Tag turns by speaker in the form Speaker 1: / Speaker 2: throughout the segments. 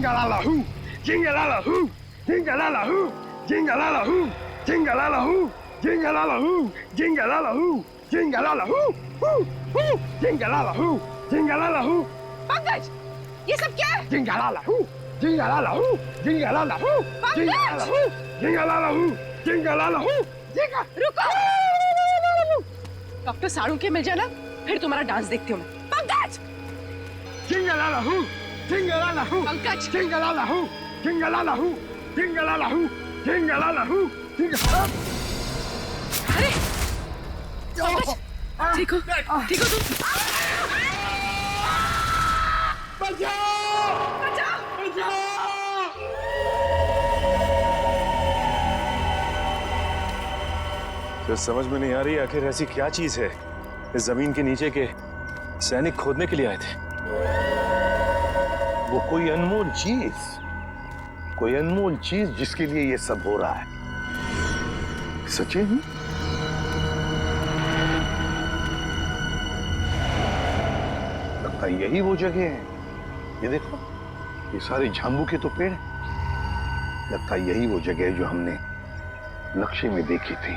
Speaker 1: Jingle-la-la-hoo, jingle-la-la-hoo, jingle-la-la-hoo, jingle-la-la-hoo, jingle-la-la-hoo, jingle-la-la-hoo, jingle-la-la-hoo, jingle-la-la-hoo, hoo, hoo, jingle-la-la-hoo, jingle-la-la-hoo.
Speaker 2: Pankaj, ये सब क्या है?
Speaker 1: Jingle-la-la-hoo, jingle-la-la-hoo, jingle-la-la-hoo, jingle-la-la-hoo, jingle-la-la-hoo, jingle-la-la-hoo, jingle.
Speaker 2: रुको! Doctor साड़ू के मिल जाना, फिर तुम्हारा डांस देखती हूँ मैं। Pankaj!
Speaker 1: Jingle-la-la-hoo, jingle-la-la-hoo,
Speaker 2: Pankaj!
Speaker 1: jingle-la-la-hoo, jingle-la-la-hoo, jingle-la-la-hoo, jingle-la-la-hoo, jingle.
Speaker 2: अरे! पंकज! ठीक हो तुम?
Speaker 1: बचाओ!
Speaker 2: बचाओ!
Speaker 3: तो समझ में नहीं आ रही आखिर ऐसी क्या चीज है इस जमीन के नीचे के सैनिक खोदने के लिए आए थे।
Speaker 4: वो कोई अनमोल चीज जिसके लिए ये सब हो रहा है। सचिन, लगता है यही वो जगह है। ये देखो, ये सारे झांबू के तो पेड़ हैं। लगता है यही वो जगह है जो हमने नक्शे में देखी थी।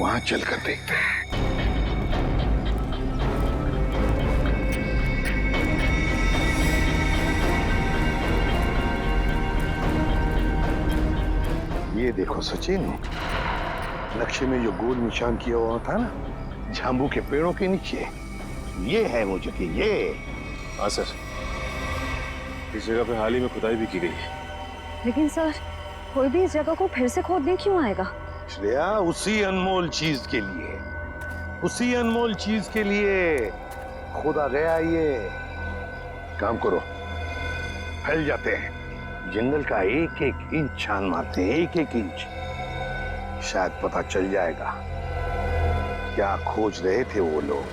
Speaker 4: वहां चलकर देखते हैं। ये देखो सचिन, नक्शे में जो गोल निशान किया हुआ था ना, झांबू के पेड़ों के नीचे, ये है वो जगह। ये
Speaker 3: हाँ सर, इस जगह पे हाल ही में खुदाई भी की गई है।
Speaker 5: लेकिन सर, कोई भी इस जगह को फिर से खोदने क्यों आएगा?
Speaker 4: श्रेया, उसी अनमोल चीज के लिए खोदा गया। ये काम करो, फैल जाते हैं, जंगल का एक एक इंच छान मारते हैं, एक एक इंच। शायद पता चल जाएगा क्या खोज रहे थे वो लोग।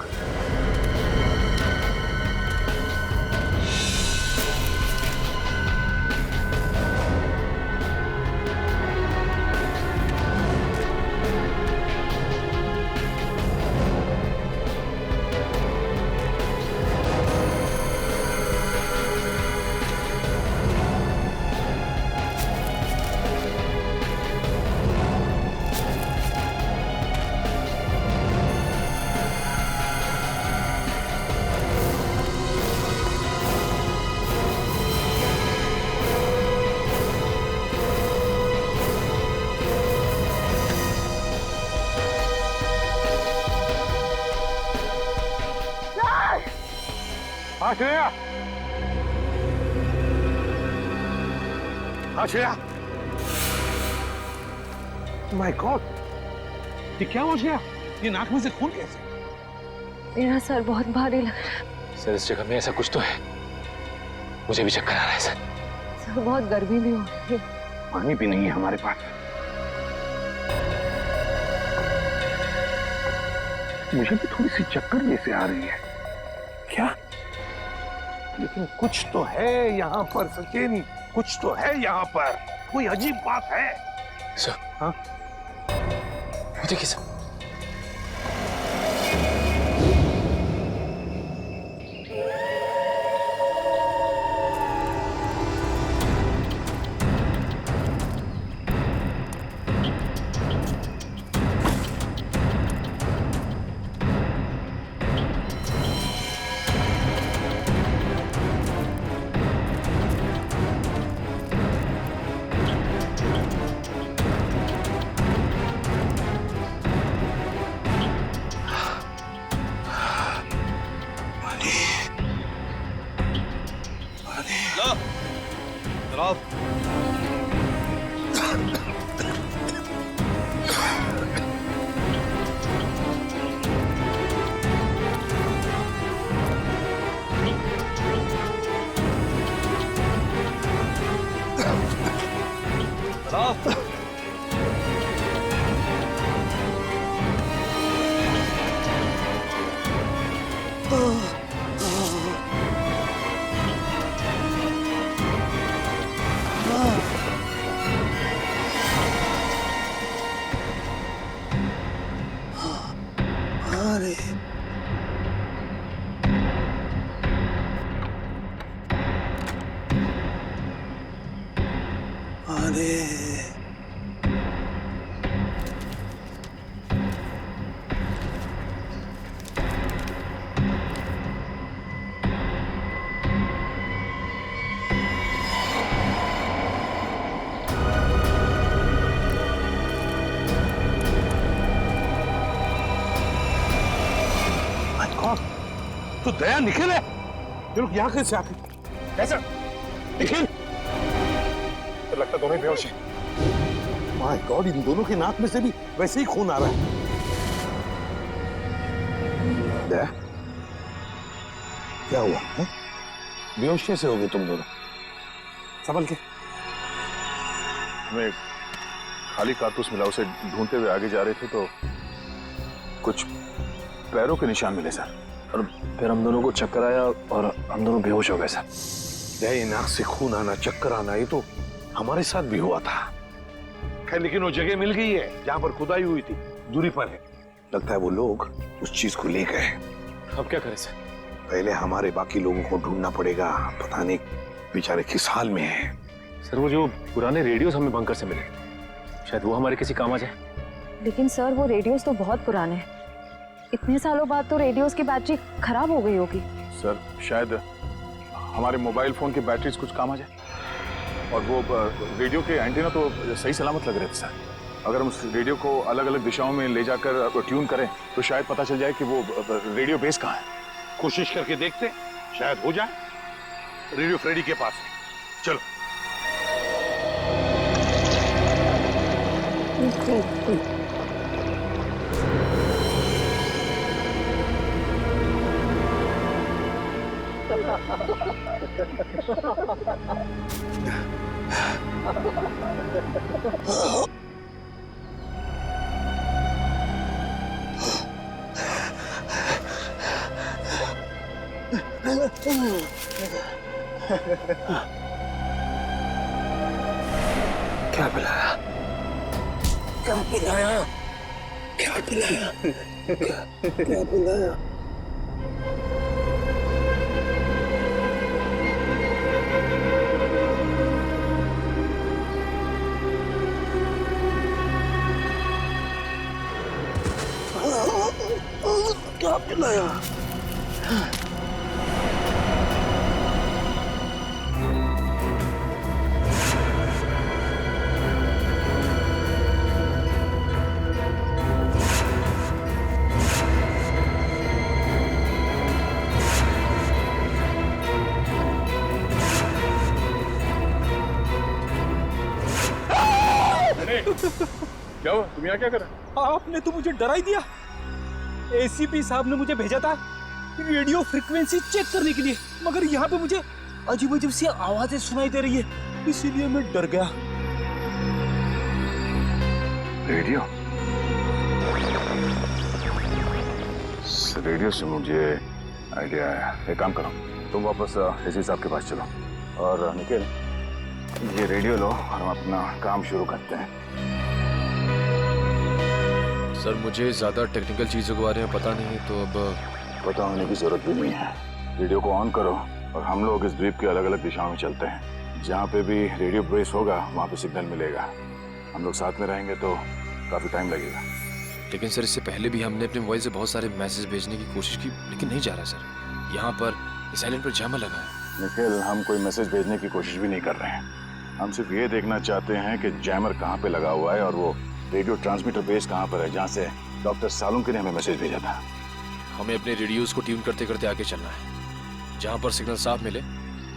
Speaker 4: श्रेया, श्रेया, माय गॉड, ये क्या हो गया? ये नाक में से खून कैसे?
Speaker 5: मेरा सर बहुत भारी लग रहा है।
Speaker 3: सर, इस जगह में ऐसा कुछ तो है, मुझे भी चक्कर आ रहा है सर।
Speaker 5: सर, बहुत गर्मी भी हो रही है।
Speaker 4: पानी भी नहीं है हमारे पास। मुझे भी थोड़ी सी चक्कर जैसे आ रही है। क्या? लेकिन कुछ तो है यहाँ पर सचिन, कुछ तो है यहाँ पर। कोई अजीब बात है।
Speaker 3: सर,
Speaker 4: हाँ?
Speaker 3: वो देखिए सर।
Speaker 4: तो दया निखिल है। ये लोग यहाँ कैसे आते?
Speaker 3: कैसा?
Speaker 4: निखिल,
Speaker 3: तो लगता दोनों ही बेहोश हैं।
Speaker 4: माय गॉड, इन दोनों के नाक में से भी वैसे ही खून आ रहा है। दया, क्या हुआ है? बेहोश कैसे हो गए तुम दोनों? संभल के।
Speaker 3: हमें खाली कारतूस मिला, उसे ढूंढते हुए आगे जा रहे थे तो कुछ पैरों के निशान मिले सर, और फिर हम दोनों को चक्कर आया और हम दोनों बेहोश हो गए सर।
Speaker 4: दया, नाक से खून आना, चक्कर आना, ये तो हमारे साथ भी हुआ था। खैर, लेकिन वो जगह मिल गई है जहां पर खुदाई हुई थी, दूरी पर है। लगता है वो लोग उस चीज को ले गए।
Speaker 3: अब क्या करें सर?
Speaker 4: पहले हमारे बाकी लोगों को ढूंढना पड़ेगा। पता नहीं बेचारे किस हाल में है।
Speaker 3: सर वो जो पुराने रेडियोस हमें बंकर से मिले, शायद वो हमारे किसी काम आ जाए।
Speaker 5: लेकिन सर वो रेडियोस तो बहुत पुराने हैं। इतने सालों बाद तो रेडियोस की बैटरी खराब हो गई होगी।
Speaker 3: सर शायद हमारे मोबाइल फोन की बैटरीज कुछ काम आ जाए। और वो रेडियो के एंटीना तो सही सलामत लग रहे थे सर। अगर हम उस रेडियो को अलग अलग दिशाओं में ले जाकर ट्यून करें तो शायद पता चल जाए कि वो रेडियो बेस कहाँ है।
Speaker 4: कोशिश करके देखते, शायद हो जाए। रेडियो फ्रेडी के पास है, चलो।
Speaker 1: क्या पिलाया? क्या पिलाया? क्या पिलाया? क्या पिलाया? क्या पिलाया?
Speaker 3: क्या हुआ? तुम यहाँ क्या कर रहे हो?
Speaker 6: आपने तो मुझे डरा ही दिया। एसीपी साहब ने मुझे भेजा था रेडियो फ्रीक्वेंसी चेक करने के लिए, मगर यहाँ पे मुझे अजीब अजीब सी आवाजें सुनाई दे रही है, इसीलिए मैं डर गया।
Speaker 3: रेडियो? रेडियो से मुझे आइडिया आया। एक काम करो, तुम वापस एसीपी साहब के पास चलो और निखिल ये रेडियो लो और हम अपना काम शुरू करते हैं।
Speaker 7: सर मुझे ज़्यादा टेक्निकल चीज़ों के बारे में पता नहीं है, तो अब
Speaker 3: पता होने की जरूरत भी नहीं है। रेडियो को ऑन करो और हम लोग इस द्वीप के अलग अलग दिशाओं में चलते हैं। जहाँ पे भी रेडियो बेस होगा वहाँ पे सिग्नल मिलेगा। हम लोग साथ में रहेंगे तो काफ़ी टाइम लगेगा।
Speaker 7: लेकिन सर इससे पहले भी हमने अपने मोबाइल से बहुत सारे मैसेज भेजने की कोशिश की, लेकिन नहीं जा रहा सर। यहाँ पर साइलेंट पर जैमर लगा है।
Speaker 3: निखिल, हम कोई मैसेज भेजने की कोशिश भी नहीं कर रहे हैं। हम सिर्फ ये देखना चाहते हैं कि जैमर कहाँ पे लगा हुआ है और वो रेडियो ट्रांसमीटर बेस कहाँ पर है जहाँ से डॉक्टर सालुंके ने हमें मैसेज भेजा था।
Speaker 7: हमें अपने रेडियोस को ट्यून करते करते आगे चलना है। जहाँ पर सिग्नल साफ मिले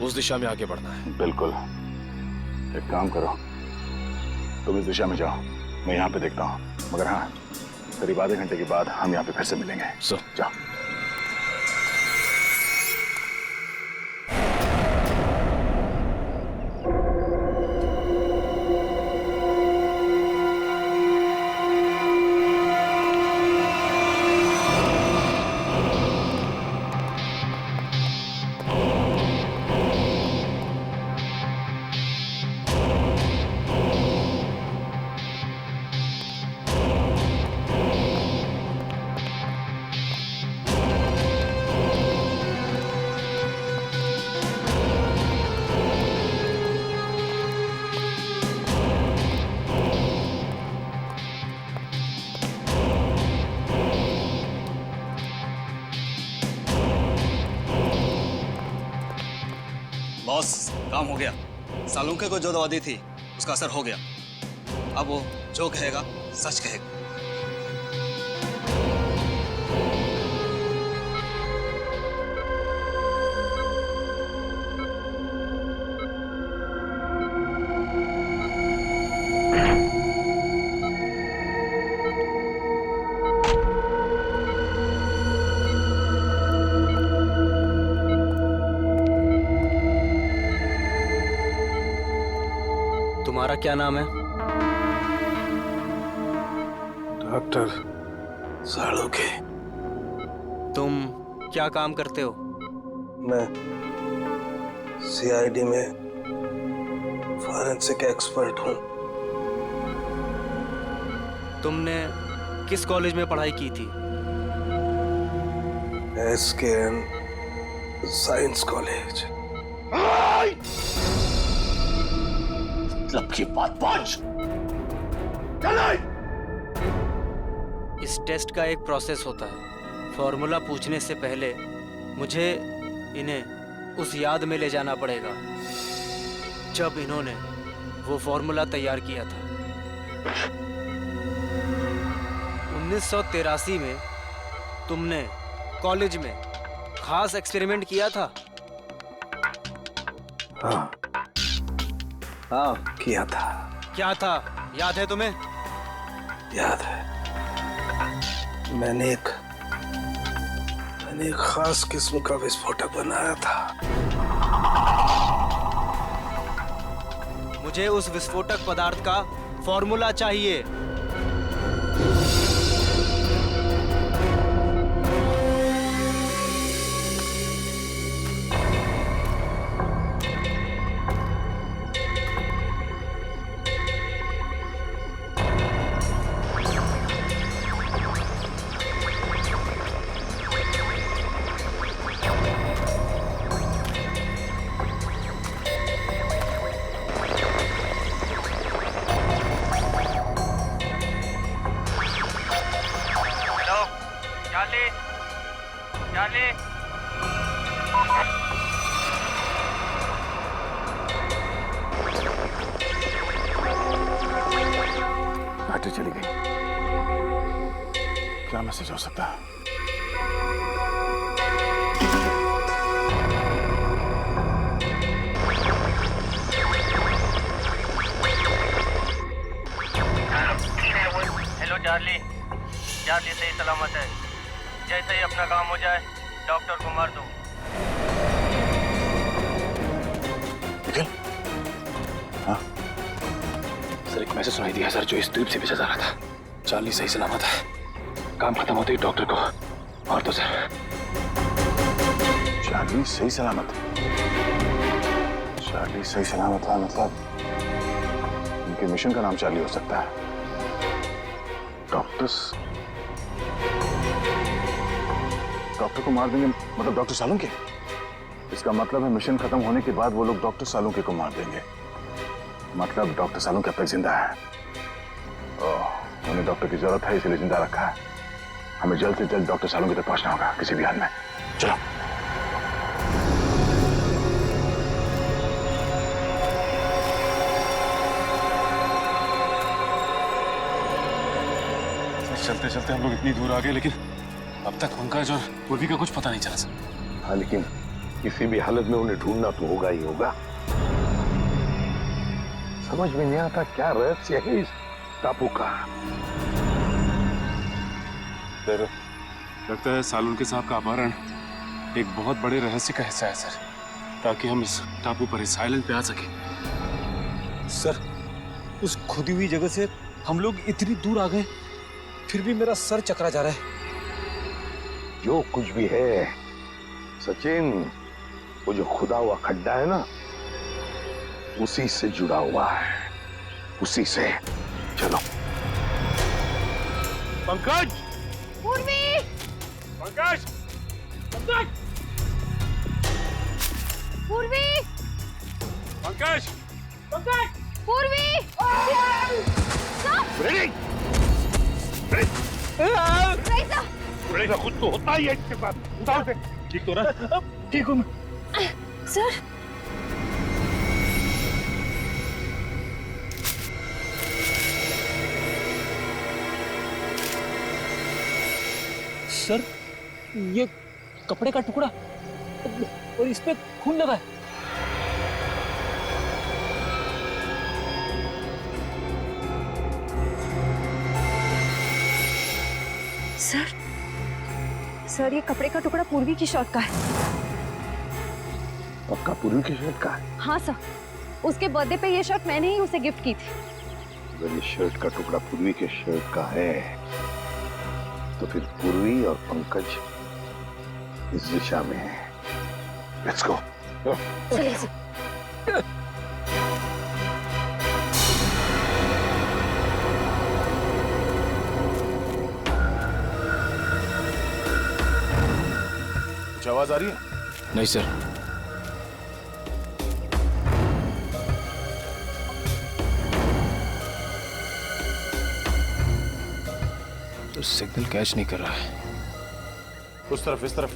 Speaker 7: उस दिशा में आगे बढ़ना है।
Speaker 3: बिल्कुल। एक काम करो, तुम इस दिशा में जाओ, मैं यहाँ पे देखता हूँ। मगर हाँ, करीब आधे घंटे के बाद हम यहाँ पे फिर से मिलेंगे। जाओ।
Speaker 8: बॉस, काम हो गया। सालुंके को जो दवा दी थी उसका असर हो गया। अब वो जो कहेगा सच कहेगा।
Speaker 9: तुम्हारा क्या नाम है?
Speaker 1: डॉक्टर सालुंके।
Speaker 9: तुम क्या काम करते हो?
Speaker 1: मैं सीआईडी में फॉरेंसिक एक्सपर्ट हूँ।
Speaker 9: तुमने किस कॉलेज में पढ़ाई की थी?
Speaker 1: SKN science college.
Speaker 4: मतलब की बात पहुंच।
Speaker 9: इस टेस्ट का एक प्रोसेस होता है। फॉर्मूला पूछने से पहले मुझे इन्हें उस याद में ले जाना पड़ेगा जब इन्होंने वो फॉर्मूला तैयार किया था। 1983 में तुमने कॉलेज में खास एक्सपेरिमेंट किया था।
Speaker 1: हाँ हाँ, किया था।
Speaker 9: क्या था, याद है तुम्हें?
Speaker 1: याद है। मैंने एक खास किस्म का विस्फोटक बनाया था।
Speaker 9: मुझे उस विस्फोटक पदार्थ का फॉर्मूला चाहिए।
Speaker 3: बैटरी चली गई। क्या मैसेज हो सकता है?
Speaker 10: Hello Charlie. चार्ली सही सलामत है। जैसे ही अपना काम हो जाए डॉक्टर को मार दो।
Speaker 3: निखिल? हाँ
Speaker 7: सर, एक मैसेज सुनाई दिया सर, जो इस द्वीप से भेजा जा रहा था। चार्ली सही सलामत है। काम खत्म होते ही डॉक्टर को मार दो सर।
Speaker 3: चार्ली सही सलामत? चार्ली सही सलामत है मतलब उनके मिशन का नाम चार्ली हो सकता है। डॉक्टर को मार देंगे मतलब डॉक्टर सालुंके? इसका मतलब है मिशन खत्म होने के बाद वो लोग डॉक्टर सालुंके को मार देंगे। मतलब डॉक्टर सालुंके अब तक जिंदा है। उन्हें डॉक्टर की जरूरत है, इसलिए जिंदा रखा है। हमें जल्द से जल्द डॉक्टर सालुंके तक पहुंचना होगा किसी भी हाल में। चलो।
Speaker 7: चलते चलते हम लोग इतनी दूर आ गए, लेकिन अब तक पंकज और पूर्वी का कुछ पता नहीं चला सर।
Speaker 4: हाँ, लेकिन किसी भी हालत में उन्हें ढूंढना तो होगा ही होगा। समझ में नहीं आता क्या रहस्य है इस टापू का।
Speaker 7: लगता है सालुंके साहब का अपहरण एक बहुत बड़े रहस्य का हिस्सा है सर, ताकि हम इस टापू पर, इस आइलैंड पे आ सके।
Speaker 6: सर, उस खुदी हुई जगह से हम लोग इतनी दूर आ गए, फिर भी मेरा सर चकरा जा रहा है।
Speaker 4: जो कुछ भी है सचिन, वो जो खुदा हुआ खड्डा है ना, उसी से जुड़ा हुआ है, उसी से। चलो।
Speaker 10: पंकज!
Speaker 2: पूर्वी!
Speaker 10: पंकज! पंकज!
Speaker 2: पूर्वी!
Speaker 10: पंकज! पंकज!
Speaker 2: पूर्वी!
Speaker 4: रेडी खुद तो होता ही है इसके साथ। उतार दे।
Speaker 6: ठीक तो ना? ठीक हूँ।
Speaker 5: सर,
Speaker 6: सर, ये कपड़े का टुकड़ा और इस पे खून लगा है।
Speaker 5: सर ये कपड़े का टुकड़ा पूर्वी की शर्ट का है।
Speaker 4: पक्का पूर्वी की शर्ट का है?
Speaker 5: हाँ सर, उसके बर्थडे पे ये शर्ट मैंने ही उसे गिफ्ट की थी।
Speaker 4: अगर ये शर्ट का टुकड़ा पूर्वी के शर्ट का है तो फिर पूर्वी और पंकज इस दिशा में है। Let's go.
Speaker 5: चलिए सर।
Speaker 3: कुछ आवाज आ रही है?
Speaker 7: नहीं सर। तो सिग्नल कैच नहीं कर रहा है।
Speaker 3: उस तरफ, इस तरफ।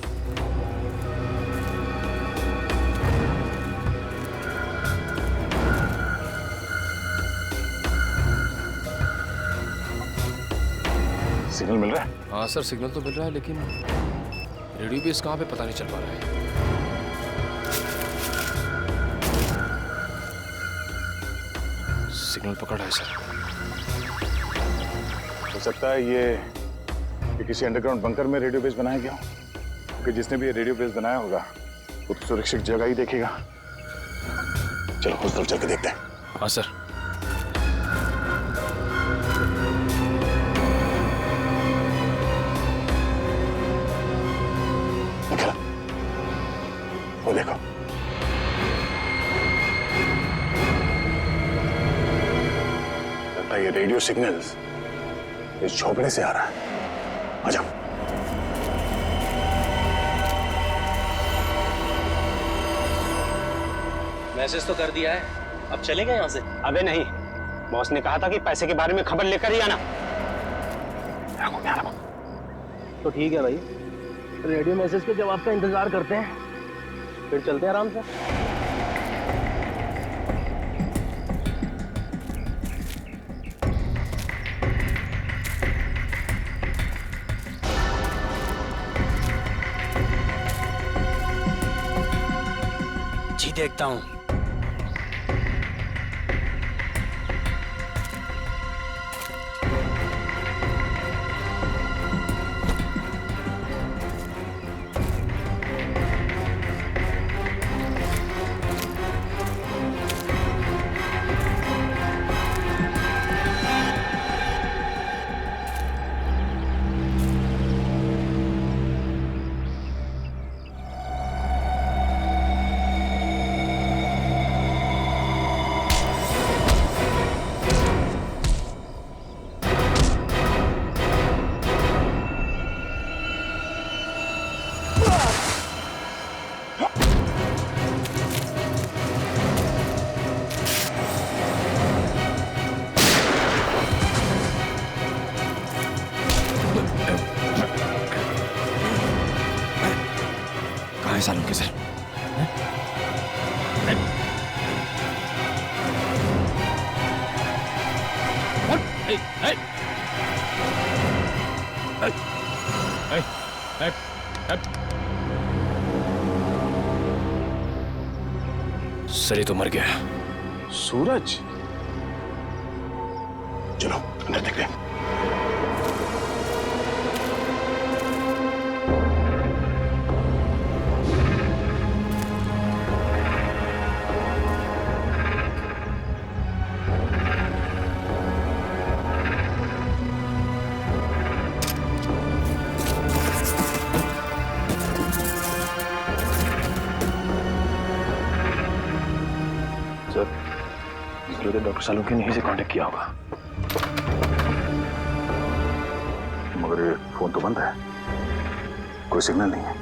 Speaker 3: सिग्नल मिल रहा है?
Speaker 7: हाँ सर, सिग्नल तो मिल रहा है, लेकिन रेडियो बेस कहाँ पे पता नहीं चल पा रहा है। सिग्नल पकड़ा है सर।
Speaker 3: हो सकता है ये किसी अंडरग्राउंड बंकर में रेडियो बेस बनाया गया हो, क्योंकि जिसने भी ये रेडियो बेस बनाया होगा वो तो सुरक्षित जगह ही देखेगा। चलो उस तरफ चल के देखते हैं।
Speaker 7: हाँ सर।
Speaker 3: निकल, वो देखो। लगता है ये रेडियो सिग्नल्स इस झोपड़े से आ रहा है। आ जाओ।
Speaker 10: मैसेज तो कर दिया है, अब चलेगा यहाँ से?
Speaker 6: अबे नहीं, बॉस ने कहा था कि पैसे के बारे में खबर लेकर ही आना। तो ठीक है भाई, रेडियो मैसेज के जवाब का इंतजार करते हैं, फिर चलते हैं आराम से।
Speaker 9: जी देखता हूँ।
Speaker 7: सालों के सर। सर ये तो मर गया।
Speaker 3: सूरज, चलो अंदर देखते हैं। डॉक्टर सालुंके ने यहीं से कांटेक्ट किया होगा, मगर ये फोन तो बंद है, कोई सिग्नल नहीं है।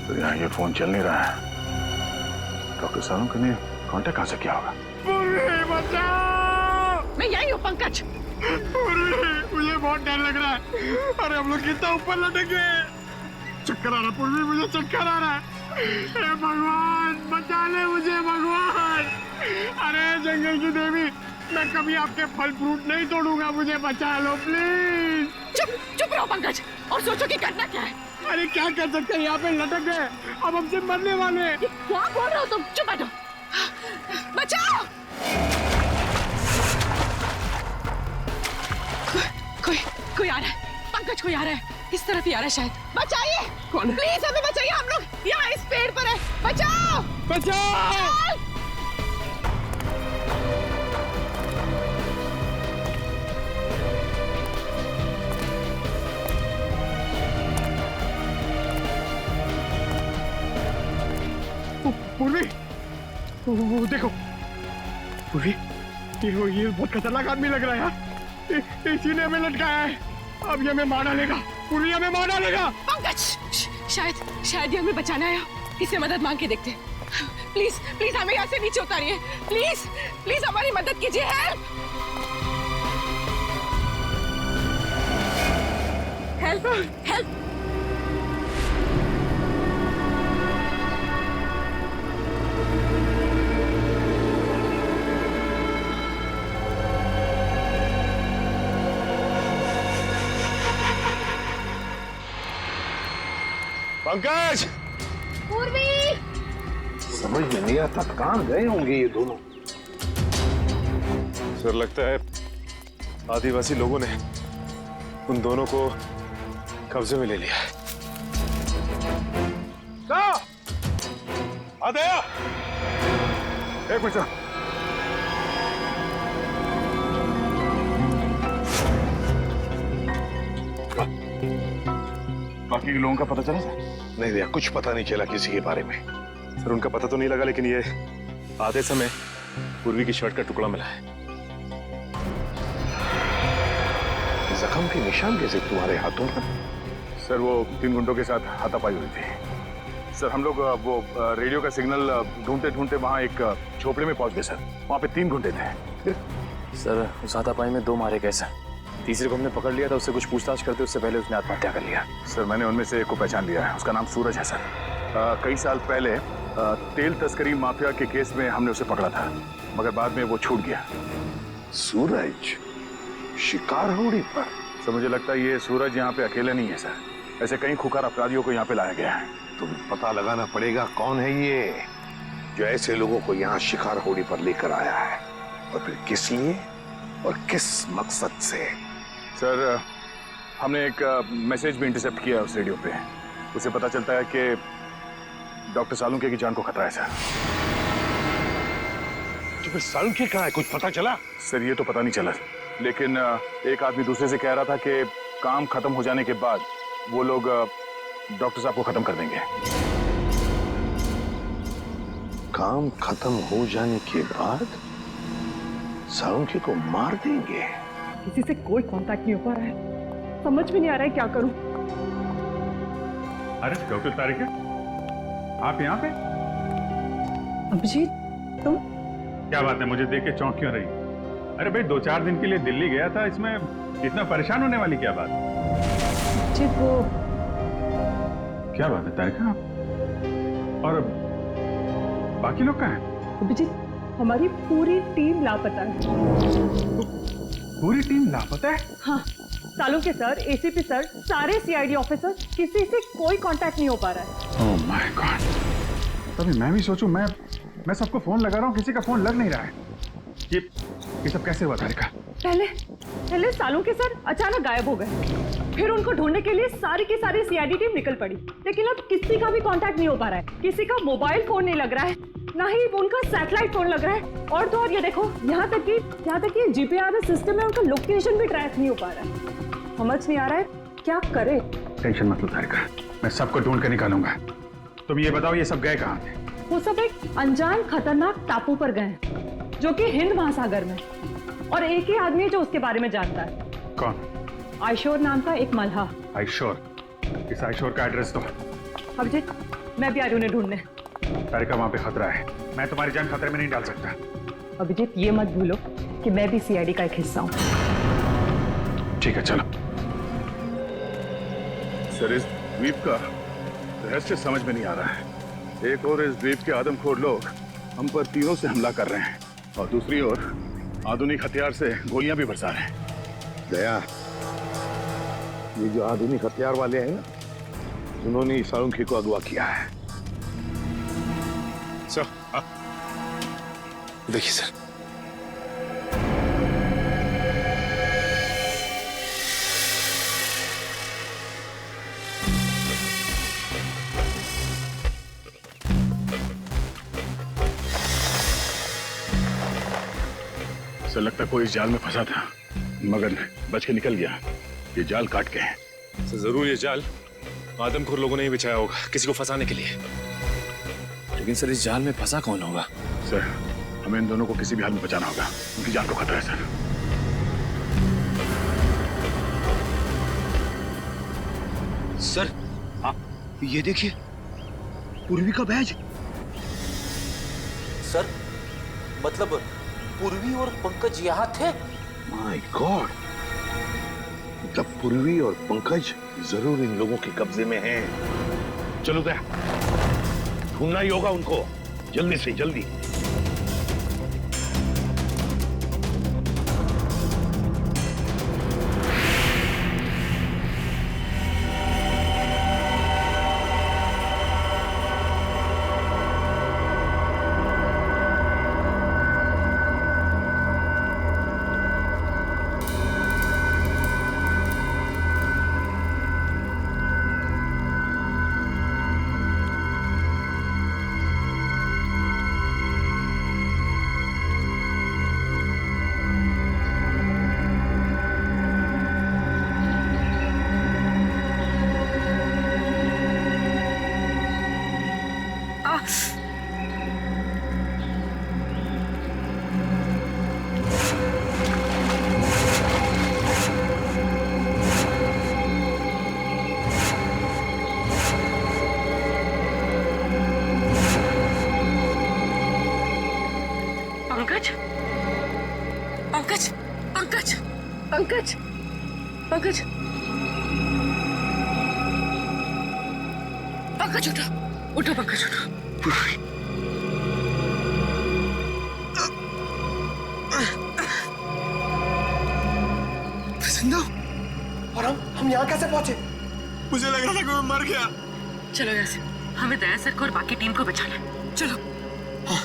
Speaker 3: तो यहाँ ये फोन चल नहीं रहा है, डॉक्टर सालुंके ने कांटेक्ट कहाँ से किया होगा?
Speaker 2: मैं यही हूँ पंकज।
Speaker 11: मुझे बहुत डर लग रहा है। अरे हम लोग कितना ऊपर लटके।
Speaker 4: चक्कर आ रहा पूर्वी, मुझे चक्कर आ रहा है। हे भगवान बचा ले मुझे भगवान। अरे जंगल की देवी, मैं कभी आपके फल फ्रूट नहीं तोड़ूंगा, मुझे बचा लो प्लीज।
Speaker 2: चुप चुप रहो पंकज और सोचो कि करना क्या है।
Speaker 4: अरे क्या कर सकते हैं, यहाँ पे लटक गए, अब हमसे मरने वाले हैं।
Speaker 2: क्या बोल रहे हो तुम? चुप बैठो। बचाओ। कोई आ रहा है पंकज, कोई आ रहा है, इस तरफ ही आ रहा है शायद। बचाइए, कौन? प्लीज हमें बचाइए, हम लोग यहाँ इस पेड़ पर है। बचाओ
Speaker 4: बचाओ। पूर्वी, वो देखो पूर्वी, ये बहुत खतरनाक आदमी लग रहा है यार। इसी ने हमें लटकाया है, अब ये हमें मार डालेगा। पूर्वी हमें मार डालेगा।
Speaker 2: पंकज, शायद ये हमें बचाना है। इससे मदद मांग के देखते। प्लीज प्लीज हमें यहाँ से नीचे उतारिए। प्लीज प्लीज हमारी मदद कीजिए। Help help help.
Speaker 4: पंकज,
Speaker 5: पूर्वी,
Speaker 4: समझ में नहीं आता कहाँ गए होंगे ये दोनों।
Speaker 3: सर लगता है आदिवासी लोगों ने उन दोनों को कब्जे में ले लिया है। आदया, एक मिनट। बाकी के लोगों का पता चला सर?
Speaker 4: नहीं भैया, कुछ पता नहीं चला किसी के बारे में।
Speaker 3: सर उनका पता तो नहीं लगा, लेकिन ये आधे समय पूर्वी की शर्ट का टुकड़ा मिला है।
Speaker 4: जख्म के निशान कैसे तुम्हारे हाथों पर?
Speaker 3: सर वो 3 गुंडों के साथ हाथापाई हुई थी। सर हम लोग वो रेडियो का सिग्नल ढूंढते ढूंढते वहाँ एक झोपड़े में पहुंच गए सर। वहाँ पे 3 गुंडे थे।
Speaker 7: सर उस हाथापाई में 2 मारे गए सर। तीसरे को हमने पकड़ लिया था, उससे कुछ पूछताछ करते उससे पहले उसने आत्महत्या कर लिया।
Speaker 3: सर मैंने उनमें से एक को पहचान लिया है, उसका नाम सूरज है सर। कई साल पहले तेल तस्करी माफिया के केस में हमने उसे पकड़ा था, मगर बाद में वो छूट गया।
Speaker 4: सूरज शिकार होड़ी पर?
Speaker 3: सर मुझे लगता है ये सूरज यहाँ पे अकेले नहीं है सर, ऐसे कई खुकार अपराधियों को यहाँ पे लाया गया है।
Speaker 4: तो पता लगाना पड़ेगा कौन है ये जो ऐसे लोगों को यहाँ शिकार होड़ी पर लेकर आया है, और फिर किस लिए और किस मकसद से।
Speaker 3: सर हमने एक मैसेज भी इंटरसेप्ट किया उस रेडियो पे। उसे पता चलता है कि डॉक्टर सालुंके की जान को खतरा है सर।
Speaker 4: तो फिर सालुंके कहाँ है, कुछ पता चला?
Speaker 3: सर ये तो पता नहीं चला, लेकिन एक आदमी दूसरे से कह रहा था कि काम खत्म हो जाने के बाद वो लोग डॉक्टर साहब को खत्म कर देंगे।
Speaker 4: काम खत्म हो जाने के बाद सालुंके को मार देंगे?
Speaker 11: किसी से कोई कांटेक्ट नहीं हो पा रहा है, समझ में नहीं आ रहा है क्या करूं।
Speaker 3: अरे डॉक्टर तारिका, आप यहाँ पे?
Speaker 11: अभिजीत, तुम?
Speaker 3: क्या बात है, मुझे देख के चौंक क्यों रही? अरे भाई 2-4 दिन के लिए दिल्ली गया था, इसमें इतना परेशान होने वाली क्या बात?
Speaker 11: जी वो
Speaker 3: क्या बात है तारिका? और बाकी लोग कहाँ हैं?
Speaker 11: अभिजीत, हमारी पूरी टीम लापता है।
Speaker 3: पूरी टीम लापता है?
Speaker 11: हाँ, सालुंके सर, एसीपी सर, सारे सीआईडी ऑफिसर, किसी से कोई कांटेक्ट नहीं हो पा रहा है।
Speaker 3: ओह माय गॉड, तभी मैं भी सोचूं, मैं सबको फोन लगा रहा हूँ, किसी का फोन लग नहीं रहा है। ये सब कैसे हुआ तारिका?
Speaker 11: पहले सालुंके सर अचानक गायब हो गए, फिर उनको ढूंढने के लिए सारी की सारी सीआईडी टीम निकल पड़ी, लेकिन अब किसी का भी कांटेक्ट नहीं हो पा रहा है। किसी का मोबाइल फोन नहीं लग रहा है, ना ही उनका सैटेलाइट फोन लग रहा है, और तो और ये देखो, यहाँ तक कि जीपीआरएस सिस्टम में उनका लोकेशन भी ट्रैक नहीं हो पा रहा है। समझ नहीं आ रहा है क्या करे।
Speaker 3: टेंशन मत लो तारिका, मैं सबको ढूंढ कर निकालूंगा। तुम ये बताओ, ये सब गए कहाँ थे?
Speaker 11: वो सब एक अनजान खतरनाक टापू पर गए हैं, जो कि हिंद महासागर में, और एक ही आदमी है जो उसके बारे में जानता है।
Speaker 3: कौन?
Speaker 11: आयशोर नाम का एक मल्हा।
Speaker 3: आयशोर? इस आयशोर का एड्रेस दो।
Speaker 11: अभिजीत, मैं भी आ रही हूँ उन्हें ढूंढने।
Speaker 3: तारिका वहाँ पे खतरा है, मैं तुम्हारी जान खतरे में नहीं डाल सकता।
Speaker 11: अभिजीत ये मत भूलो कि मैं भी सीआईडी का एक हिस्सा हूँ।
Speaker 3: ठीक है चलो। सर इस द्वीप का रहस्य समझ में नहीं आ रहा है। एक और इस द्वीप के आदमखोर लोग हम पर तीरों से हमला कर रहे हैं और दूसरी ओर आधुनिक हथियार से गोलियां भी बरसा रहे हैं।
Speaker 4: दया, ये जो आधुनिक हथियार वाले हैं ना, उन्होंने सालुंखी को अगवा किया है।
Speaker 3: सर,
Speaker 7: देखिए सर,
Speaker 3: सर लगता कोई इस जाल में फंसा था मगर बच के निकल गया। ये जाल काट के है।
Speaker 7: सर जरूर ये जाल आदमखोर लोगों ने ही बिछाया होगा किसी को फंसाने के लिए। लेकिन सर इस जाल में फंसा कौन होगा?
Speaker 3: सर हमें इन दोनों को किसी भी हाल में बचाना होगा, उनकी जान को खतरा है सर।
Speaker 6: सर, हाँ, ये देखिए, पूर्वी का बैज।
Speaker 9: सर, मतलब पूर्वी और पंकज यहाँ थे?
Speaker 4: माय गॉड, तब पूर्वी और पंकज जरूर इन लोगों के कब्जे में हैं। चलो दया, ढूंढना ही होगा उनको, जल्दी से जल्दी।
Speaker 2: पंकज, पंकज, पंकज, पंकज, पंकज, पंकज उठो, उठो पंकज उठो।
Speaker 6: जिंदा? और हम यहाँ कैसे पहुंचे? मुझे लग रहा था कि मैं मर गया।
Speaker 2: चलो यहाँ से, हमें दया सर को और बाकी टीम को बचाना है। चलो।
Speaker 6: हाँ,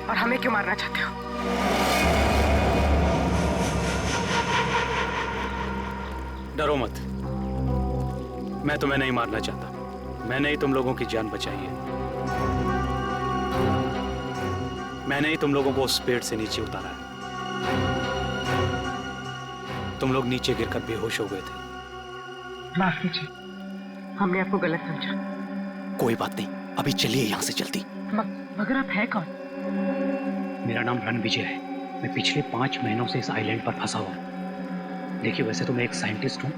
Speaker 2: और हमें क्यों मारना चाहते हो?
Speaker 9: डरो मत, मैं तुम्हें नहीं मारना चाहता। मैंने ही तुम लोगों की जान बचाई है। मैंने ही तुम लोगों को उस पेड़ से नीचे उतारा है। तुम लोग नीचे गिरकर बेहोश हो गए थे।
Speaker 2: माफ कीजिए, हमने आपको गलत समझा।
Speaker 9: कोई बात नहीं, अभी चलिए यहाँ से जल्दी।
Speaker 2: मगर आप है कौन?
Speaker 12: मेरा नाम रणविजय है। मैं पिछले 5 महीनों से इस आइलैंड पर फंसा हुआ हूँ। देखिए, वैसे तो मैं एक साइंटिस्ट हूँ,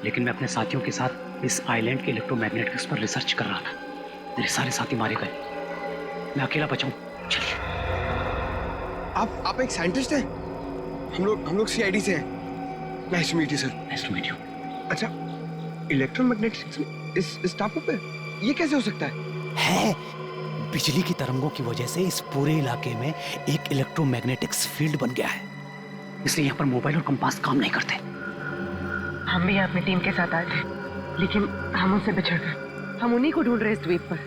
Speaker 12: लेकिन मैं अपने साथियों के साथ इस आइलैंड के इलेक्ट्रोमैग्नेटिक्स पर रिसर्च कर रहा था। मेरे सारे साथी मारे गए, मैं अकेला बचा हूँ। चलिए।
Speaker 6: आप एक साइंटिस्ट हैं? हम लोग सीआईडी से हैं। Nice to meet you sir.
Speaker 12: Nice to meet you.
Speaker 6: अच्छा, इलेक्ट्रोमैग्नेटिक्स इस टापू पे ये कैसे हो सकता है?
Speaker 12: बिजली की तरंगों की वजह से इस पूरे इलाके में एक इलेक्ट्रोमैग्नेटिक्स फील्ड बन गया है, इसलिए यहाँ पर मोबाइल और कंपास काम नहीं करते।
Speaker 2: हम भी अपनी टीम के साथ आए थे, लेकिन हम उनसे बिछड़ गए। हम उन्हीं को ढूंढ रहे इस द्वीप पर।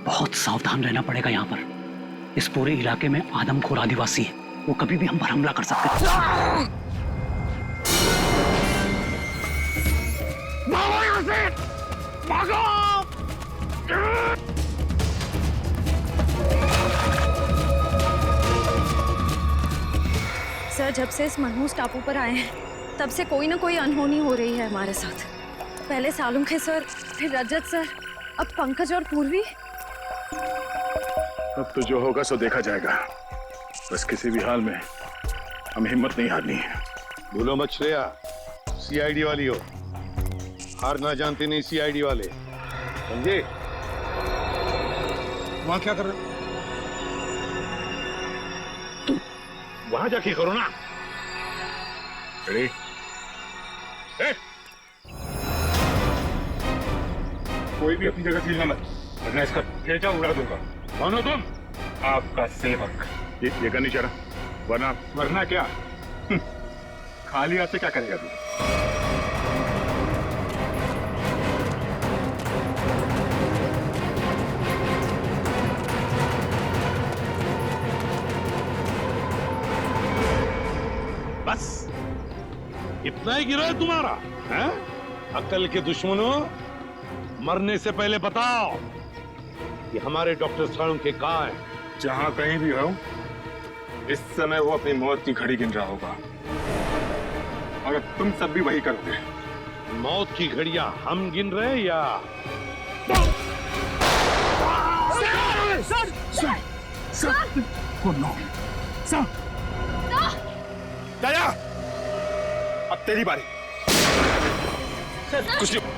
Speaker 12: बहुत सावधान रहना पड़ेगा यहाँ पर। इस पूरे इलाके में आदमखोर आदिवासी है, वो कभी भी हम पर हमला कर सकते हैं।
Speaker 4: भागो यहाँ से! भागो!
Speaker 5: सर, जब से इस मनहूस टापू पर आए हैं, तब से कोई ना कोई अनहोनी हो रही है हमारे साथ। पहले सालुंखे सर, फिर रजत सर, अब पंकज और पूर्वी।
Speaker 3: अब तो जो होगा सो देखा जाएगा। बस किसी भी हाल में हमें हिम्मत नहीं हारनी है।
Speaker 4: भूलो मत श्रेया, सीआईडी वाली हो, हार ना जानते नहीं सीआईडी वाले, समझे?
Speaker 3: वहां क्या कर रहे हो?
Speaker 4: तुम वहां जाके करो ना।
Speaker 3: रेडी?
Speaker 13: कोई भी अपनी जगह से हिलना मत, वरना इसका भेजा उड़ा दूंगा। कौन हो तुम? आपका सेवक।
Speaker 3: ये करनी चाह रहा,
Speaker 13: वरना क्या? खाली हाथ से क्या करेगा तू?
Speaker 4: बस इतना ही गिरा है तुम्हारा, हैं? अक्ल के दुश्मनों, मरने से पहले बताओ कि हमारे डॉक्टर सालुंखे कहाँ है?
Speaker 13: जहां कहीं भी हो, इस समय वो अपनी मौत की घड़ी गिन रहा होगा। अगर तुम सब भी वही करोगे।
Speaker 4: मौत की घड़ियां हम गिन रहे या?
Speaker 13: दया, अब तेरी बारी। कुछ नहीं।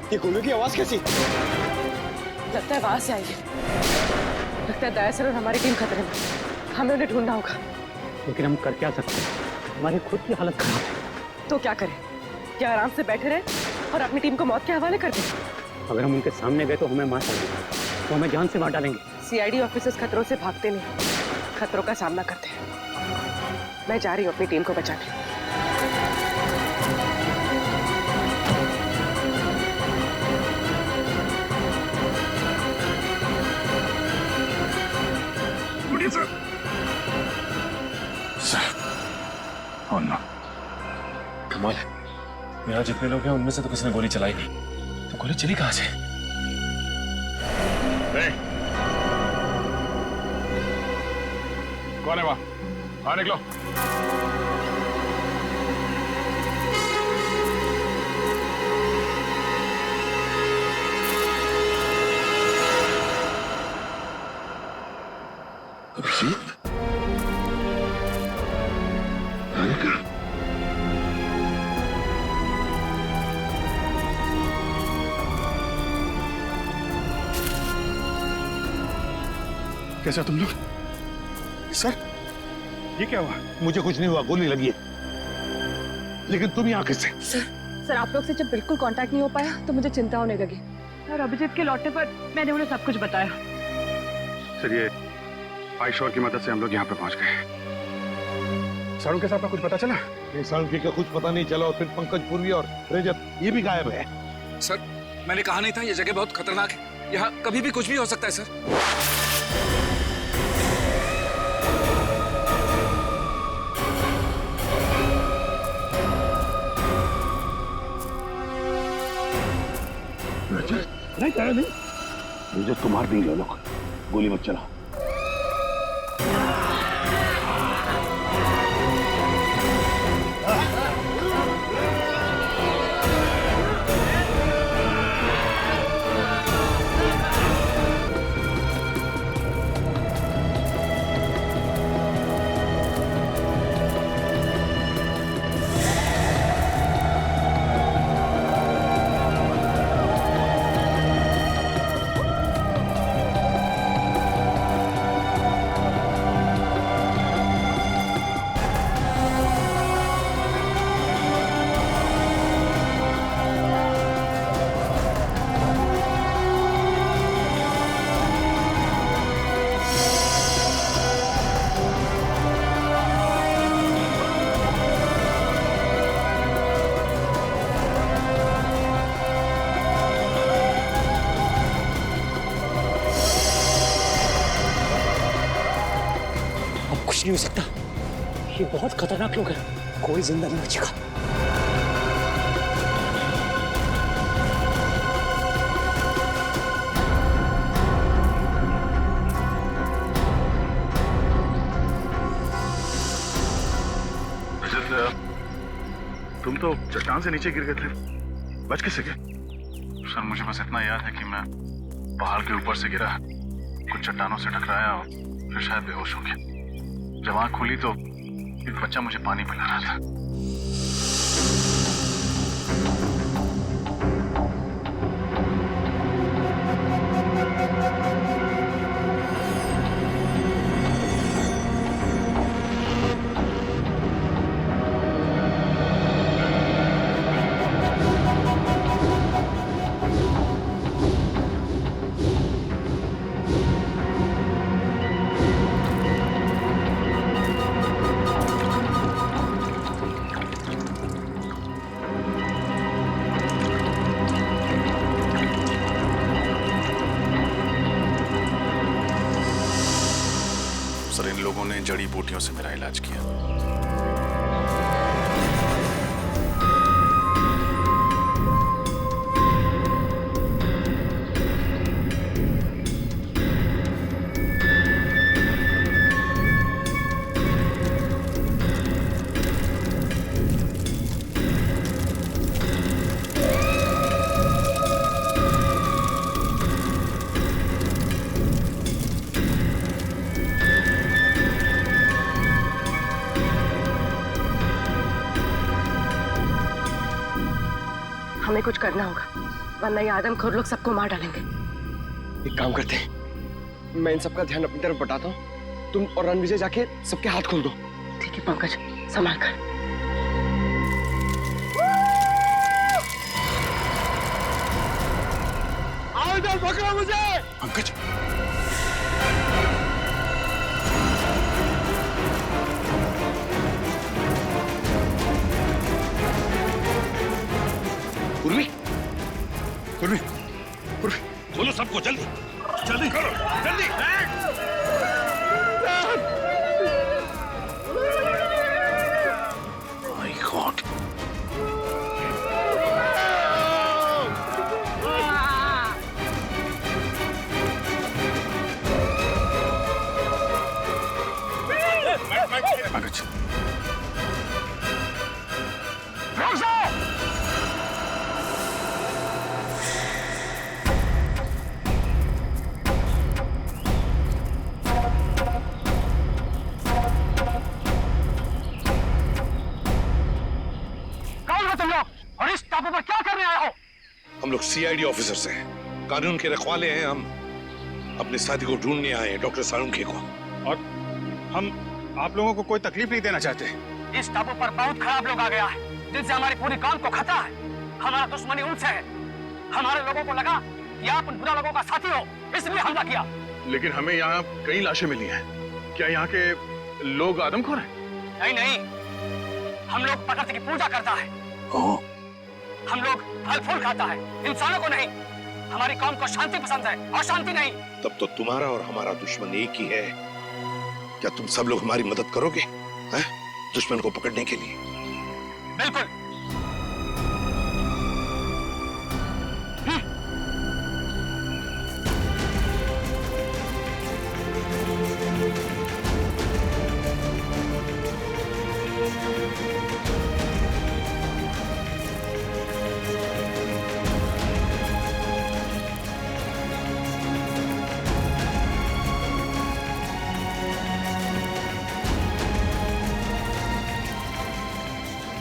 Speaker 6: ये गोलियों की आवाज कैसी?
Speaker 2: लगता है वहां से आई है। लगता है दया सर और हमारी टीम खतरे में। हमें उन्हें ढूंढना होगा।
Speaker 12: लेकिन हम कर क्या सकते हैं? हमारी खुद की हालत खराब है।
Speaker 2: तो क्या करें? क्या आराम से बैठे रहे और अपनी टीम को मौत के हवाले कर दें?
Speaker 12: अगर हम उनके सामने गए तो हमें मार डालेंगे, तो हमें जान से मार डालेंगे।
Speaker 2: सीआईडी ऑफिसर्स खतरों से भागते नहीं, खतरों का सामना करते हैं। मैं जा रही हूँ अपनी टीम को बचाने।
Speaker 7: कमाल है, यहाँ जितने लोग हैं उनमें से तो किसी ने गोली चलाई नहीं, तो गोली चली कहाँ से?
Speaker 3: कौन है वहां? हाँ निकलो।
Speaker 7: अभिषेक?
Speaker 3: कैसा तुम लोग? सर, ये क्या हुआ?
Speaker 4: मुझे कुछ नहीं हुआ, गोली लगी है। लेकिन तुम यहाँ किससे?
Speaker 5: सर आप लोग से जब बिल्कुल कांटेक्ट नहीं हो पाया तो मुझे चिंता होने लगी।
Speaker 11: और अभिजीत के लौटने पर मैंने उन्हें सब कुछ बताया।
Speaker 3: सर, ये आइशोर की मदद से हम लोग यहाँ पे पहुंच गए। सालुंखे साहब का कुछ पता चला?
Speaker 4: ये सालुंखे का कुछ पता नहीं चला, और फिर पंकज, पूर्वी और रजत ये भी गायब है।
Speaker 1: सर, मैंने कहा नहीं था ये जगह बहुत खतरनाक है। यहाँ कभी भी कुछ भी हो सकता है सर।
Speaker 4: नहीं, रजत को मार देंगे लोग, गोली मत चला।
Speaker 12: नहीं हो सकता, ये बहुत खतरनाक लोग हैं, कोई जिंदा नहीं बचेगा।
Speaker 3: तुम तो चट्टान से नीचे गिर गए थे, बच कैसे गए? सर मुझे बस इतना याद है कि मैं पहाड़ के ऊपर से गिरा, कुछ चट्टानों से टकराया और फिर शायद बेहोश हो गया। जब आँख खुली तो एक बच्चा मुझे पानी पिला रहा था। सर इन लोगों ने जड़ी बूटियों से मेरा इलाज किया।
Speaker 2: हमें कुछ करना होगा, वरना ये आदमखोर लोग सबको मार डालेंगे।
Speaker 14: एक काम करते हैं, मैं इन सबका ध्यान अपनी तरफ बटाता हूँ, तुम और रणविजय जाके सबके हाथ खोल दो।
Speaker 2: ठीक है पंकज, संभाल कर।
Speaker 4: आओ इधर, पकड़ो मुझे।
Speaker 3: पंकज
Speaker 4: पूर्वी, पूर्वी, पूर्वी, खोलो सबको जल्दी, जल्दी करो, जल्दी।
Speaker 3: माय गॉड, पंकज
Speaker 4: और इस टापू पर क्या करने आए हो? हम लोग सीआईडी ऑफिसर्स हैं, कानून के रखवाले हैं। हम अपने साथी को ढूंढने आए हैं, डॉक्टर साळुंखे को।
Speaker 13: और हम आप लोगों को कोई तकलीफ नहीं देना चाहते।
Speaker 10: इस टापू पर बहुत खराब लोग आ गया है, जिनसे हमारी पूरी काम को खतरा है। हमारा दुश्मनी उनसे है। हमारे लोगों को लगा कि आप उन बुरा लोगों का साथी हो, इसलिए हमला किया।
Speaker 3: लेकिन हमें यहाँ कई लाशें मिली हैं। क्या यहाँ के लोग आदमखोर हैं?
Speaker 10: नहीं नहीं, हम लोग प्रकृति की पूजा करता है। हम लोग फल फूल खाता है, इंसानों को नहीं। हमारी कौम को शांति पसंद है और शांति नहीं।
Speaker 4: तब तो तुम्हारा और हमारा दुश्मन एक ही है। क्या तुम सब लोग हमारी मदद करोगे दुश्मन को पकड़ने के लिए?
Speaker 10: बिल्कुल।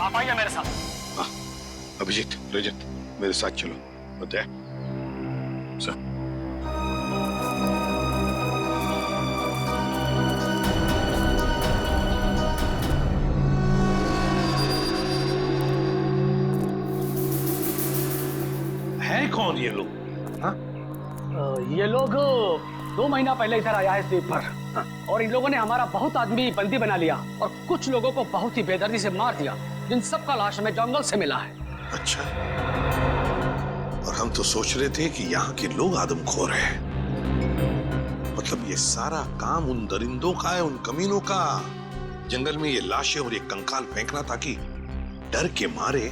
Speaker 10: आप आइए मेरे साथ।
Speaker 4: हाँ, अभिजीत, रजत, मेरे साथ चलो। बताए सर।
Speaker 12: है कौन ये लोग?
Speaker 6: ये लोग 2 महीना पहले इधर आया है द्वीप पर। और इन लोगों ने हमारा बहुत आदमी बंदी बना लिया और कुछ लोगों को बहुत ही बेदर्दी से मार दिया, जिन सबका लाश हमें जंगल से मिला है।
Speaker 4: अच्छा, और हम तो सोच रहे थे कि यहाँ के लोग आदमखोर हैं। मतलब ये सारा काम उन दरिंदों का है, उन कमीनों का। जंगल में ये लाशें और ये कंकाल फेंकना ताकि डर के मारे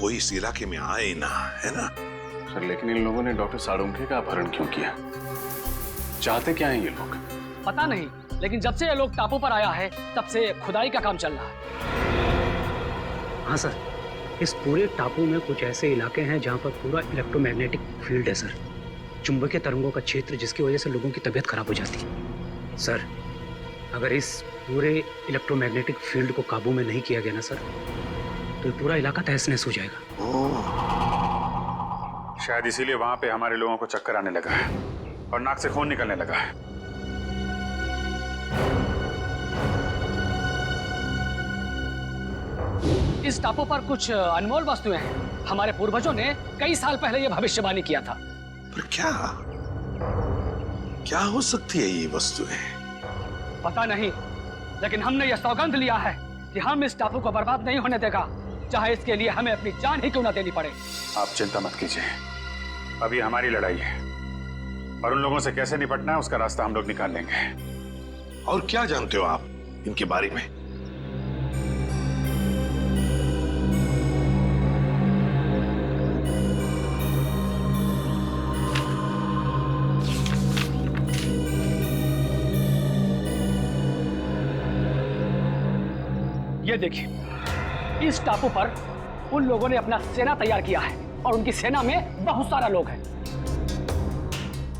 Speaker 4: कोई इस इलाके में आए ना, है ना?
Speaker 3: सर लेकिन इन लोगों ने डॉक्टर साळुंखे का अपहरण क्यों किया? चाहते क्या हैं ये लोग?
Speaker 6: पता नहीं, लेकिन जब से ये लोग टापू पर आया है तब से खुदाई का काम चल रहा है।
Speaker 12: हाँ सर, इस पूरे टापू में कुछ ऐसे इलाके हैं जहाँ पर पूरा इलेक्ट्रोमैग्नेटिक फील्ड है सर, चुंबकीय तरंगों का क्षेत्र, जिसकी वजह से लोगों की तबीयत खराब हो जाती है। सर, अगर इस पूरे इलेक्ट्रोमैग्नेटिक फील्ड को काबू में नहीं किया गया ना सर, तो ये पूरा इलाका तहस नहस हो जाएगा।
Speaker 3: शायद इसीलिए वहां पे हमारे लोगों को चक्कर आने लगा है और नाक से खून निकलने लगा है।
Speaker 6: इस टापू पर कुछ अनमोल वस्तुएं हैं। हमारे पूर्वजों ने कई साल पहले ये भविष्यवाणी किया था।
Speaker 4: पर क्या हो सकती है ये वस्तुएं?
Speaker 6: पता नहीं, लेकिन हमने यह सौगंध लिया है कि हम इस टापू को बर्बाद नहीं होने देगा, चाहे इसके लिए हमें अपनी जान ही क्यों ना देनी पड़े।
Speaker 3: आप चिंता मत कीजिए, अभी हमारी लड़ाई है और उन लोगों से कैसे निपटना है उसका रास्ता हम लोग निकाल लेंगे।
Speaker 4: और क्या जानते हो आप इनके बारे में?
Speaker 6: ये देखिए, इस टापू पर उन लोगों ने अपना सेना तैयार किया है और उनकी सेना में बहुत सारा लोग हैं।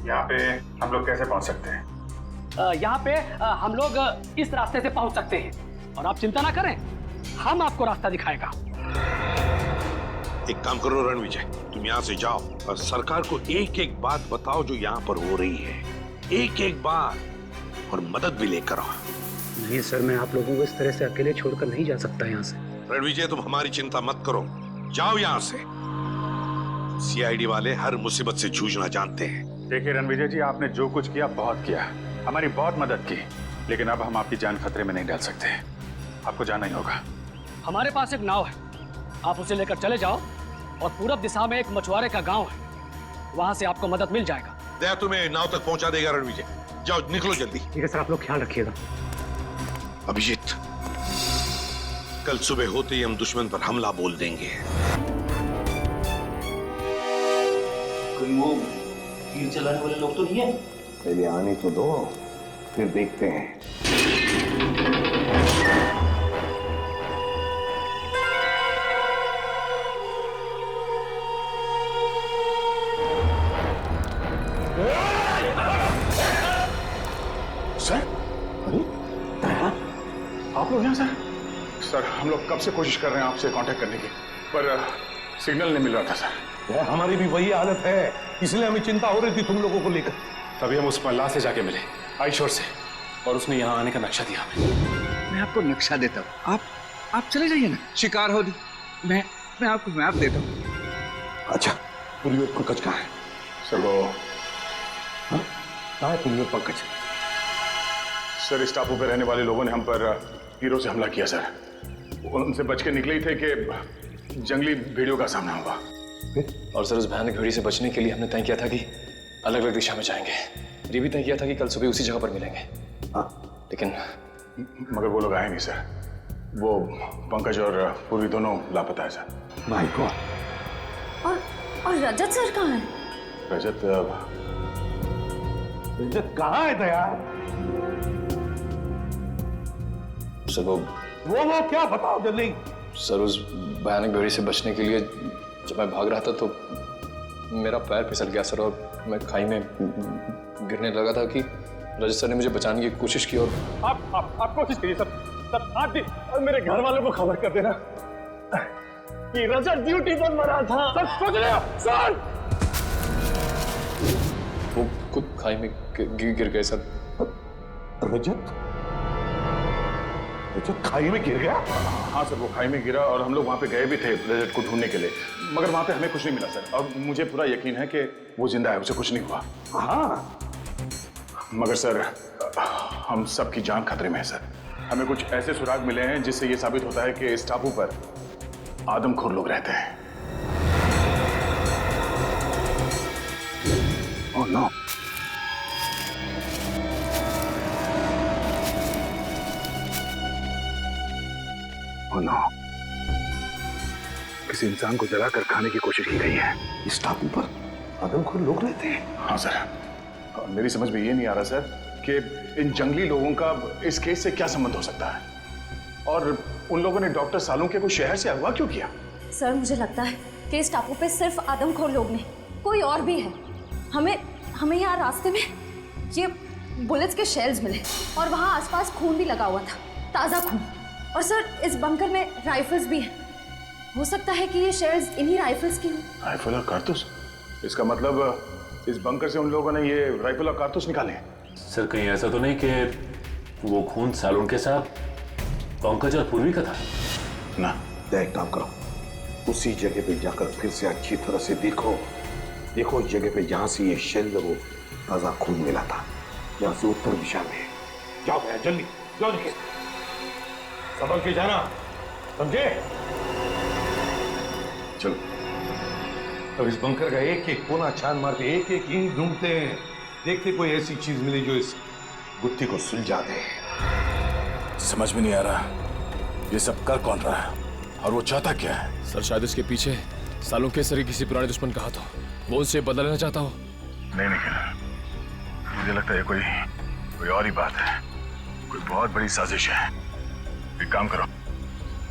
Speaker 3: यहाँ पे हम लोग कैसे पहुंच सकते हैं?
Speaker 6: यहाँ पे हम लोग इस रास्ते से पहुंच सकते हैं और आप चिंता ना करें, हम आपको रास्ता दिखाएगा।
Speaker 4: एक काम करो रणविजय, तुम यहाँ से जाओ और सरकार को एक एक बात बताओ जो यहाँ पर हो रही है, एक एक बात, और मदद भी लेकर आओ।
Speaker 12: नहीं सर, मैं आप लोगों को इस तरह से अकेले छोड़कर नहीं जा सकता यहाँ से।
Speaker 4: रणविजय, तुम हमारी चिंता मत करो, जाओ यहाँ से। सीआईडी वाले हर मुसीबत से जूझना जानते हैं।
Speaker 3: देखिए रणविजय जी, आपने जो कुछ किया बहुत किया, हमारी बहुत मदद की, लेकिन अब हम आपकी जान खतरे में नहीं डाल सकते। आपको जाना ही होगा।
Speaker 6: हमारे पास एक नाव है, आप उसे लेकर चले जाओ और पूरब दिशा में एक मछुआरे का गांव है, वहां से आपको मदद मिल जाएगा।
Speaker 4: दया तुम्हें नाव तक पहुंचा देगा रणविजय। जाओ, निकलो जल्दी।
Speaker 12: ठीक है सर, आप लोग ख्याल रखिएगा।
Speaker 4: अभिजीत, कल सुबह होते ही हम दुश्मन पर हमला बोल देंगे।
Speaker 7: कोई वो तीर चलाने वाले लोग तो नहीं है?
Speaker 4: पहले आने तो दो, फिर देखते हैं।
Speaker 3: सर, अरे आप लोग यहाँ सर? सर, हम लोग कब से कोशिश कर रहे हैं आपसे कांटेक्ट करने की, पर सिग्नल नहीं मिल रहा था सर।
Speaker 4: हमारी भी वही हालत है, इसलिए हमें चिंता हो रही थी तुम लोगों को लेकर।
Speaker 7: तभी हम उस मल्लाह से जाके मिले आईशोर से, और उसने यहाँ आने का नक्शा दिया हमें।
Speaker 1: मैं आपको नक्शा देता हूँ, आप चले जाइए ना, शिकार हो दी। मैं आपको मैप देता हूँ।
Speaker 4: अच्छा, पुलियो पंकज कहाँ है?
Speaker 3: सर वो
Speaker 4: कहाँ है पुलियो पंकज?
Speaker 3: सर, इस टापू पे रहने वाले लोगों ने हम पर हीरो से हमला किया सर। उनसे बच के निकले ही थे कि जंगली भेड़ियों का सामना हुआ।
Speaker 7: और सर, उस भयानक भेड़ी से बचने के लिए हमने तय किया था कि अलग अलग दिशा में जाएंगे। ये भी तय किया था कि कल सुबह उसी जगह पर मिलेंगे। लेकिन
Speaker 3: मगर वो लोग आए नहीं सर। वो पंकज और पूर्वी दोनों लापता है सर।
Speaker 4: My God.
Speaker 5: और रजत सर कहाँ है?
Speaker 3: रजत
Speaker 4: कहाँ है दया?
Speaker 7: सर वो
Speaker 4: क्या, बताओ जल्दी।
Speaker 7: सर, उस भयानक भेड़ी से बचने के लिए जब मैं भाग रहा था तो मेरा पैर फिसल गया सर, और मैं खाई में गिरने लगा था कि रजत सर ने मुझे बचाने की कोशिश की। और
Speaker 13: आप कोशिश करिए सर, आज भी और मेरे घर वालों को खबर कर देना कि रजत ड्यूटी पर मरा था। सर, सोच रहे हो सर?
Speaker 7: वो खुद खाई में गिर गए सर।
Speaker 4: रजत खाई में गिर गया?
Speaker 3: हाँ सर, वो खाई में गिरा और हम लोग वहाँ पे गए भी थे रजत को ढूंढने के लिए, मगर वहाँ पे हमें कुछ नहीं मिला सर। और मुझे पूरा यकीन है कि वो जिंदा है, उसे कुछ नहीं हुआ।
Speaker 4: हाँ,
Speaker 3: मगर सर, हम सबकी जान खतरे में है सर। हमें कुछ ऐसे सुराग मिले हैं जिससे ये साबित होता है कि इस टापू पर आदमखोर लोग रहते हैं।
Speaker 4: Oh no.
Speaker 3: ओह नो, किसी इंसान को जलाकर खाने की कोशिश की गई है।
Speaker 4: इस टापू पर आदमखोर लोग रहते हैं?
Speaker 3: हाँ सर, मेरी समझ में ये नहीं आ रहा सर कि इन जंगली लोगों का इस केस से क्या संबंध हो सकता है, और उन लोगों ने डॉक्टर सालुंके को शहर से अगवा क्यों किया?
Speaker 5: सर मुझे लगता है कि इस टापू पे सिर्फ आदमखोर लोग नहीं, कोई और भी है। हमें यहाँ रास्ते में ये बुलेट्स के शेल्स मिले और वहाँ आसपास खून भी लगा हुआ था, ताज़ा खून। और सर इस बंकर में राइफल्स भी हैं। हो सकता है कि ये शेल्स इन्हीं राइफल्स की हों।
Speaker 3: राइफल और कारतूस? इसका मतलब इस बंकर से उन लोगों ने ये राइफल और कारतूस निकाले?
Speaker 15: सर कहीं ऐसा तो नहीं कि वो खून सालून के साथ पंकज और पूर्वी का था?
Speaker 3: ना।
Speaker 4: एक काम करो, उसी जगह पे जाकर फिर से अच्छी तरह से देखो उस जगह पे जहां से ये शेल वो ताजा खून मिला था, जहां से उत्तर दिशा में। जाओ भैया जल्दी जाओ, देखिए
Speaker 13: संभल के जाना, समझे?
Speaker 4: चलो
Speaker 13: अब इस बंकर का एक एक कोना छान मारते, एक एक ईंट ढूंढते हैं, देखते कोई ऐसी चीज मिले जो इस
Speaker 4: गुत्थी को सुलझा दे।
Speaker 3: समझ में नहीं आ रहा ये सब कर कौन रहा है और वो चाहता क्या है?
Speaker 16: सर शायद इसके पीछे सालों के सरी किसी पुराने दुश्मन का हाथ हो, वो उनसे बदला लेना चाहता हो।
Speaker 3: नहीं निखिल, मुझे लगता है कोई और ही बात है, कोई बहुत बड़ी साजिश है। एक काम करो,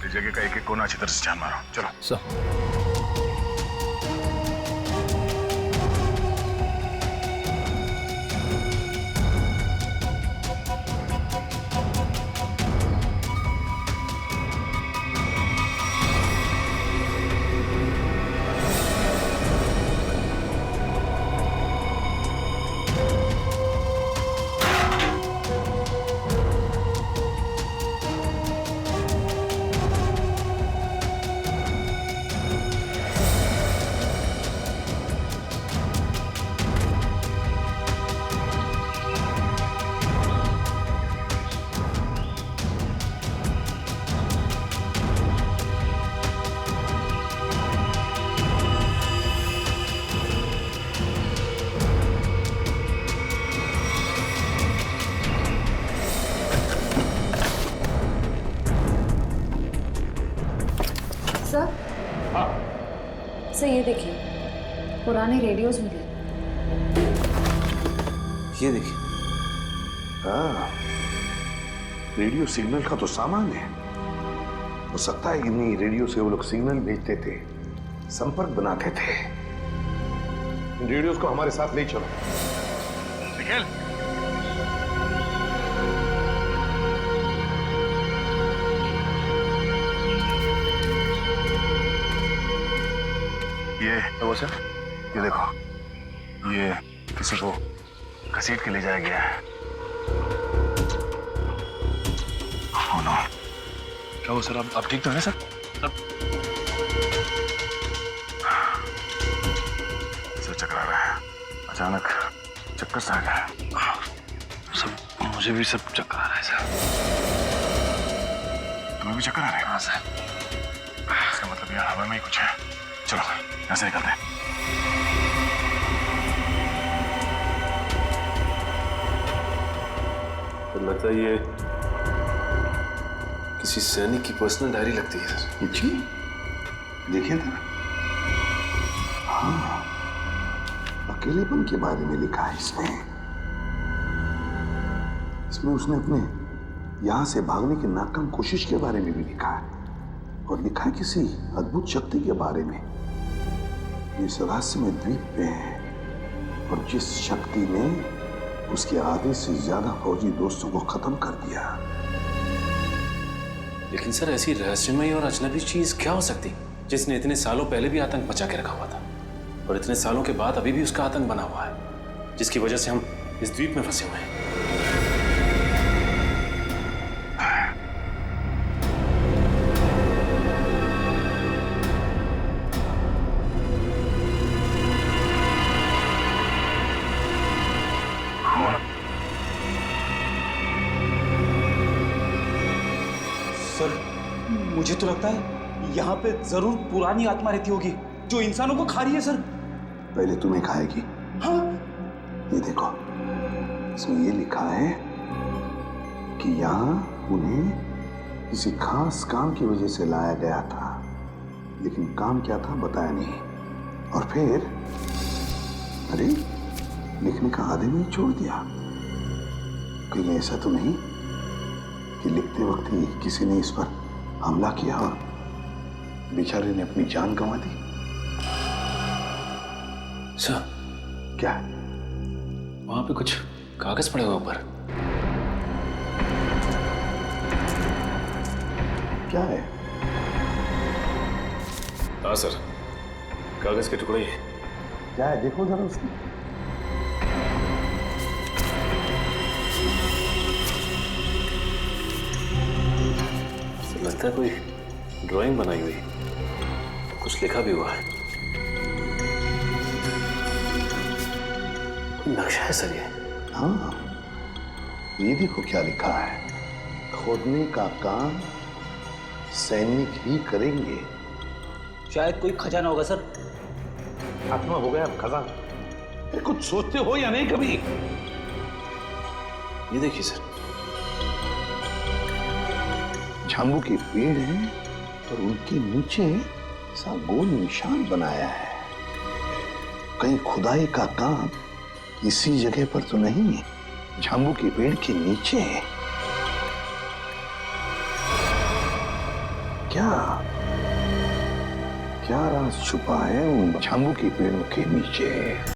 Speaker 3: इस जगह का एक एक कोना अच्छी तरह से छान मारो। चलो
Speaker 16: सर।
Speaker 5: सर ये देखिए, पुराने रेडियोज मिले।
Speaker 4: ये देखिए, हाँ रेडियो सिग्नल का तो सामान है। हो सकता है इन्हीं रेडियो से वो लोग सिग्नल भेजते थे, संपर्क बनाते थे।
Speaker 13: इन रेडियोस को हमारे साथ ले चलो।
Speaker 3: निखिल, ये वो सर, ये देखो, ये किसी को घसीट के ले जाया गया है। Oh no. क्या वो सर, आप ठीक तो है सर? सर चकरा रहा है, अचानक चक्कर सा आ गया। सब मुझे भी सब चक्कर आ रहा है सर। तुम्हें भी चक्कर आ रहा है? हाँ सर। इसका मतलब यार हवा में ही कुछ है। चलो यहाँ से निकलते हैं।
Speaker 15: तो लगता है ये किसी सैनिक की पर्सनल डायरी लगती है सर।
Speaker 4: जी देखिए ना, हाँ अकेलेपन के बारे में लिखा है इसमें उसने अपने यहां से भागने की नाकाम कोशिश के बारे में भी लिखा है, और लिखा है किसी अद्भुत शक्ति के बारे में इस रहस्यमय द्वीप पे है, और जिस शक्ति ने उसके आधे से ज्यादा फौजी दोस्तों को खत्म कर दिया।
Speaker 15: लेकिन सर ऐसी रहस्यमय और अजनबी चीज क्या हो सकती जिसने इतने सालों पहले भी आतंक बचा के रखा हुआ था और इतने सालों के बाद अभी भी उसका आतंक बना हुआ है, जिसकी वजह से हम इस द्वीप में फंसे हुए हैं।
Speaker 1: मुझे तो लगता है यहाँ पे जरूर पुरानी आत्मा रहती होगी जो इंसानों को खा रही है सर।
Speaker 4: पहले तुम्हें खाएगी।
Speaker 1: हाँ?
Speaker 4: ये देखो, इसमें ये लिखा है कि यहाँ उन्हें किसी खास काम की वजह से लाया गया था, लेकिन काम क्या था बताया नहीं, और फिर अरे लिखने का आधे में छोड़ दिया। कहीं ऐसा तो नहीं कि लिखते वक्त ही किसी ने इस पर हमला किया और बेचारे ने अपनी जान गंवा दी।
Speaker 15: सर
Speaker 4: क्या?
Speaker 15: वहां पे कुछ कागज पड़े हुए ऊपर।
Speaker 4: क्या है?
Speaker 15: हाँ सर, कागज के टुकड़े।
Speaker 4: क्या है देखो जरा उसमें।
Speaker 15: सर लगता है कोई ड्राइंग बनाई हुई, कुछ लिखा भी हुआ है। कोई नक्शा है सर ये।
Speaker 4: हाँ, ये देखो क्या लिखा है। खोदने का काम सैनिक ही करेंगे।
Speaker 17: शायद कोई खजाना होगा सर।
Speaker 4: आत्मा हो गया खजाना। कुछ सोचते हो या नहीं कभी?
Speaker 15: ये देखिए सर,
Speaker 4: झांगू के पेड़ हैं और उनके नीचे सा गोल निशान बनाया है। कहीं खुदाई का काम इसी जगह पर तो नहीं, झांगू के पेड़ के नीचे। क्या क्या राज छुपा है उन झांगू के पेड़ों के नीचे?